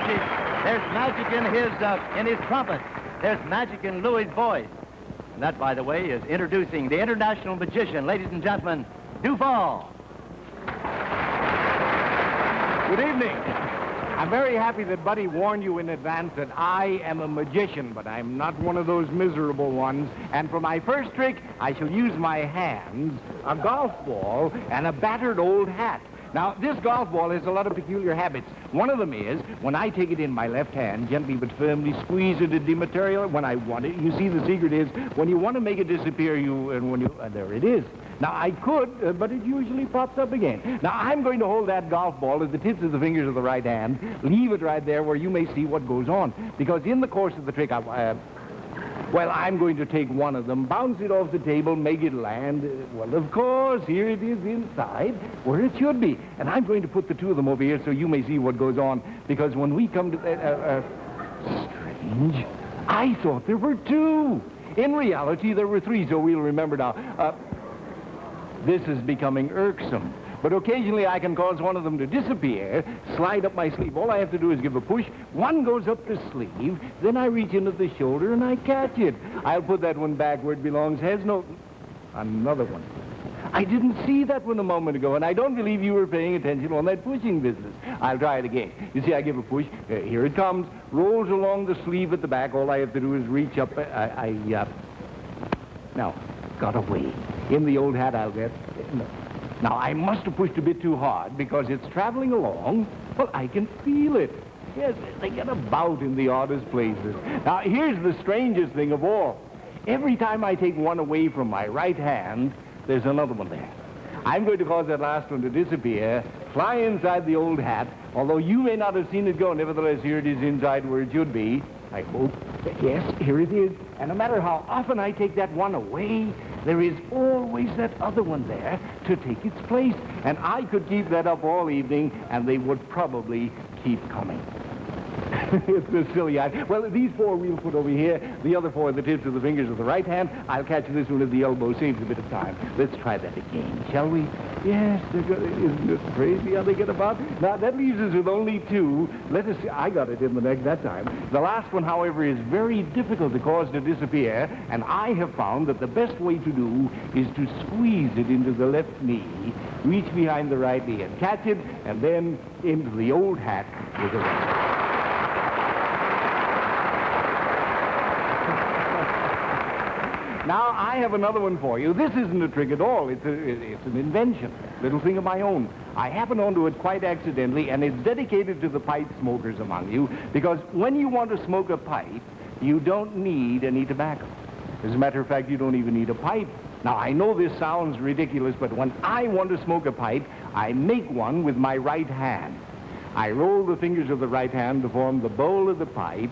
magic. There's magic in his trumpet. There's magic in Louis's voice. And that, by the way, is introducing the international magician, ladies and gentlemen, Duval. Good evening. I'm very happy that Buddy warned you in advance that I am a magician, but I'm not one of those miserable ones. And for my first trick, I shall use my hands, a golf ball, and a battered old hat. Now, this golf ball has a lot of peculiar habits. One of them is, when I take it in my left hand, gently but firmly squeeze it into material when I want it. You see, the secret is, when you want to make it disappear, there it is. Now, I could, but it usually pops up again. Now, I'm going to hold that golf ball at the tips of the fingers of the right hand, leave it right there where you may see what goes on. Because in the course of the trick, I'm going to take one of them, bounce it off the table, make it land. Well, of course, here it is inside, where it should be. And I'm going to put the two of them over here so you may see what goes on. Because when we come to that, strange, I thought there were two. In reality, there were three, so we'll remember now. This is becoming irksome. But occasionally I can cause one of them to disappear, slide up my sleeve. All I have to do is give a push. One goes up the sleeve, then I reach into the shoulder and I catch it. I'll put that one back where it belongs. Another one. I didn't see that one a moment ago, and I don't believe you were paying attention on that pushing business. I'll try it again. You see, I give a push. Here it comes. Rolls along the sleeve at the back. All I have to do is reach up. Now, got away. In the old hat I'll get. No. Now, I must have pushed a bit too hard because it's traveling along. Well, I can feel it. Yes, they get about in the oddest places. Now, here's the strangest thing of all. Every time I take one away from my right hand, there's another one there. I'm going to cause that last one to disappear, fly inside the old hat, although you may not have seen it go. Nevertheless, here it is inside where it should be. I hope. Yes, here it is. And no matter how often I take that one away, there is always that other one there to take its place. And I could keep that up all evening, and they would probably keep coming. It's a silly idea. Well, these four we'll put over here. The other four are the tips of the fingers of the right hand. I'll catch this one at the elbow. Saves a bit of time. Let's try that again, shall we? Yes, isn't it crazy how they get about? Now, that leaves us with only two. Let us see. I got it in the neck that time. The last one, however, is very difficult to cause to disappear, and I have found that the best way to do is to squeeze it into the left knee, reach behind the right knee and catch it, and then into the old hat with the rest. Now, I have another one for you. This isn't a trick at all. It's an invention, little thing of my own. I happened onto it quite accidentally, and it's dedicated to the pipe smokers among you, because when you want to smoke a pipe, you don't need any tobacco. As a matter of fact, you don't even need a pipe. Now, I know this sounds ridiculous, but when I want to smoke a pipe, I make one with my right hand. I roll the fingers of the right hand to form the bowl of the pipe.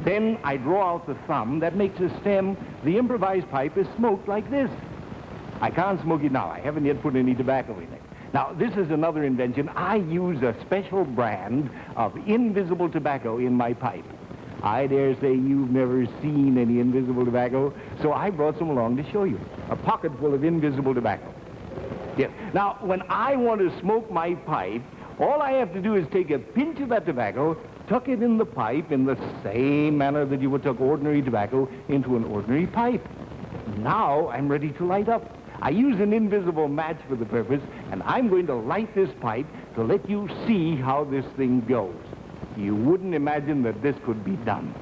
Then I draw out the thumb. That makes a stem. The improvised pipe is smoked like this. I can't smoke it now. I haven't yet put any tobacco in it. Now, this is another invention. I use a special brand of invisible tobacco in my pipe. I dare say you've never seen any invisible tobacco, so I brought some along to show you. A pocket full of invisible tobacco. Yes. Now, when I want to smoke my pipe, all I have to do is take a pinch of that tobacco, tuck it in the pipe in the same manner that you would tuck ordinary tobacco into an ordinary pipe. Now I'm ready to light up. I use an invisible match for the purpose, and I'm going to light this pipe to let you see how this thing goes. You wouldn't imagine that this could be done.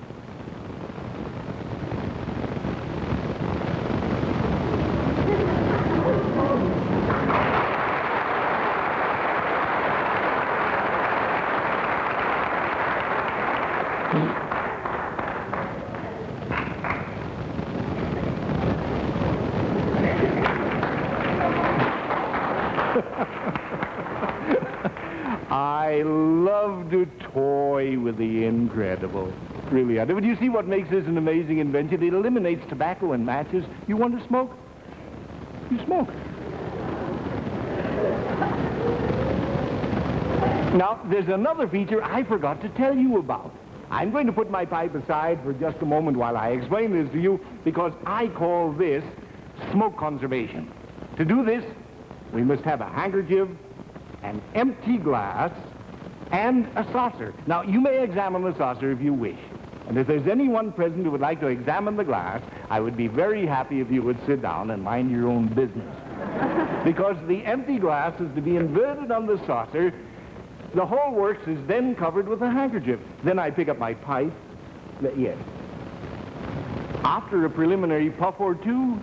I love to toy with the incredible. Really, I do. But you see what makes this an amazing invention? It eliminates tobacco and matches. You want to smoke? You smoke. Now, there's another feature I forgot to tell you about. I'm going to put my pipe aside for just a moment while I explain this to you, because I call this smoke conservation. To do this, we must have a handkerchief, an empty glass, and a saucer. Now, you may examine the saucer if you wish. And if there's anyone present who would like to examine the glass, I would be very happy if you would sit down and mind your own business. Because the empty glass is to be inverted on the saucer. The whole works is then covered with a handkerchief. Then I pick up my pipe. Yes. After a preliminary puff or two,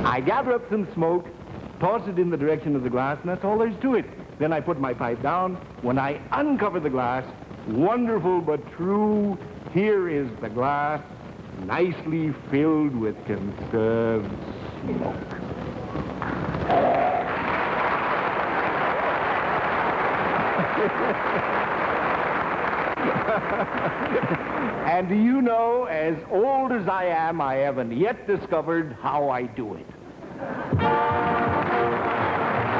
I gather up some smoke, toss it in the direction of the glass, and that's all there's to it. Then I put my pipe down. When I uncover the glass, wonderful but true, here is the glass, nicely filled with conserved smoke. And do you know, as old as I am, I haven't yet discovered how I do it.